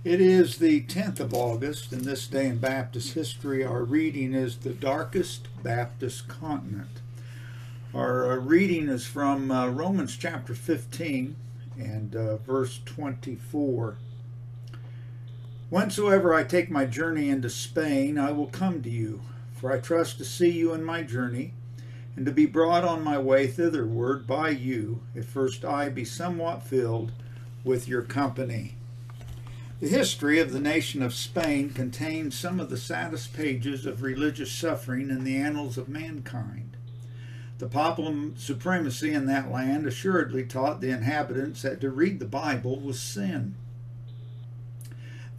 It is the 10th of August, and this day in Baptist history, our reading is the darkest Baptist continent. Our reading is from Romans chapter 15 and verse 24. Whensoever I take my journey into Spain, I will come to you, for I trust to see you in my journey, and to be brought on my way thitherward by you, if first I be somewhat filled with your company. The history of the nation of Spain contains some of the saddest pages of religious suffering in the annals of mankind. The papal supremacy in that land assuredly taught the inhabitants that to read the Bible was sin.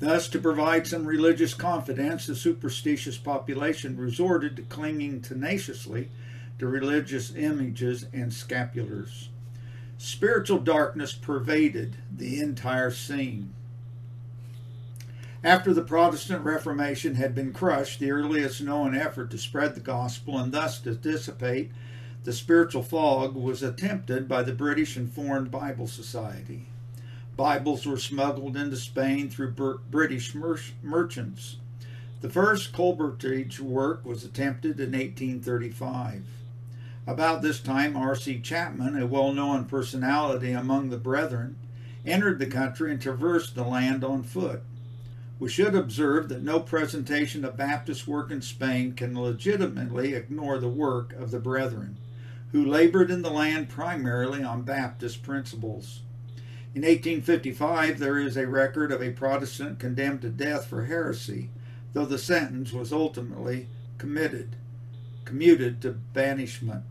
Thus, to provide some religious confidence, the superstitious population resorted to clinging tenaciously to religious images and scapulars. Spiritual darkness pervaded the entire scene. After the Protestant Reformation had been crushed, the earliest known effort to spread the gospel and thus to dissipate the spiritual fog was attempted by the British and Foreign Bible Society. Bibles were smuggled into Spain through British merchants. The first Colebrigde work was attempted in 1835. About this time, R.C. Chapman, a well-known personality among the Brethren, entered the country and traversed the land on foot. We should observe that no presentation of Baptist work in Spain can legitimately ignore the work of the Brethren, who labored in the land primarily on Baptist principles. In 1855, there is a record of a Protestant condemned to death for heresy, though the sentence was ultimately commuted to banishment.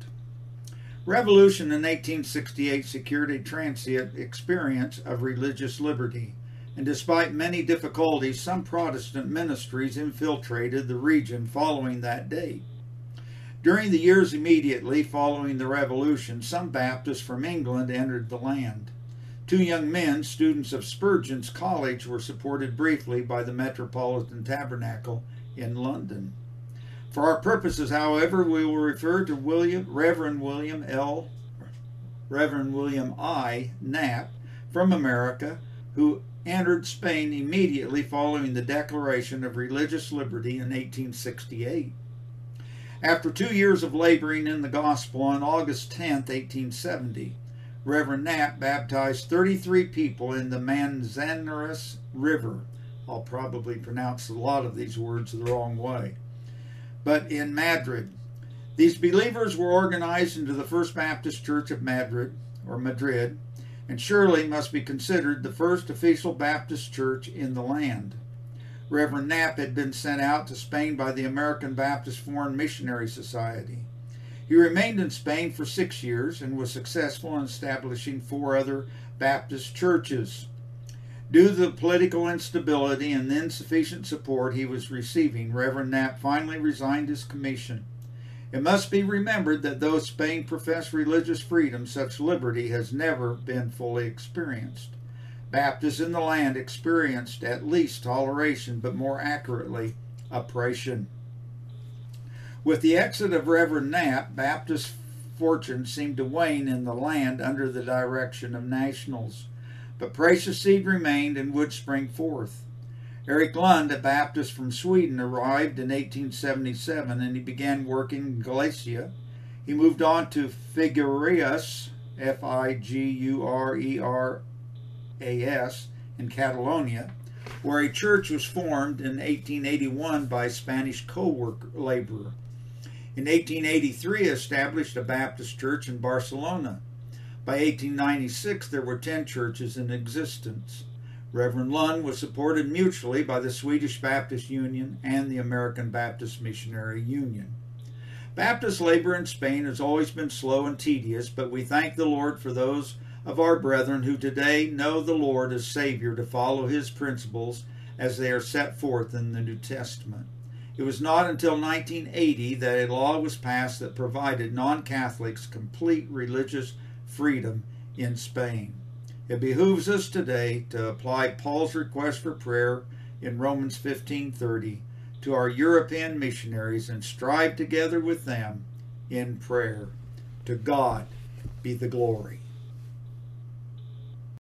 Revolution in 1868 secured a transient experience of religious liberty, and despite many difficulties, some Protestant ministries infiltrated the region following that date. During the years immediately following the Revolution, some Baptists from England entered the land. Two young men, students of Spurgeon's College, were supported briefly by the Metropolitan Tabernacle in London. For our purposes, however, we will refer to Reverend William I. Knapp from America, who entered Spain immediately following the Declaration of Religious Liberty in 1868. After 2 years of laboring in the gospel, on August 10, 1870, Reverend Knapp baptized 33 people in the Manzanares River. I'll probably pronounce a lot of these words the wrong way. But in Madrid. These believers were organized into the First Baptist Church of Madrid, and surely must be considered the first official Baptist church in the land. Reverend Knapp had been sent out to Spain by the American Baptist Foreign Missionary Society. He remained in Spain for 6 years and was successful in establishing 4 other Baptist churches. Due to the political instability and the insufficient support he was receiving, Reverend Knapp finally resigned his commission. It must be remembered that though Spain professed religious freedom, such liberty has never been fully experienced. Baptists in the land experienced at least toleration, but more accurately, oppression. With the exit of Reverend Knapp, Baptist fortune seemed to wane in the land under the direction of nationals. But precious seed remained and would spring forth. Eric Lund, a Baptist from Sweden, arrived in 1877 and he began working in Galicia. He moved on to Figueras, Figueras, in Catalonia, where a church was formed in 1881 by a Spanish co-laborer. In 1883, he established a Baptist church in Barcelona. By 1896, there were 10 churches in existence. Reverend Lund was supported mutually by the Swedish Baptist Union and the American Baptist Missionary Union. Baptist labor in Spain has always been slow and tedious, but we thank the Lord for those of our brethren who today know the Lord as Savior to follow His principles as they are set forth in the New Testament. It was not until 1980 that a law was passed that provided non-Catholics complete religious freedom in Spain. It behooves us today to apply Paul's request for prayer in Romans 15:30 to our European missionaries and strive together with them in prayer. To God be the glory.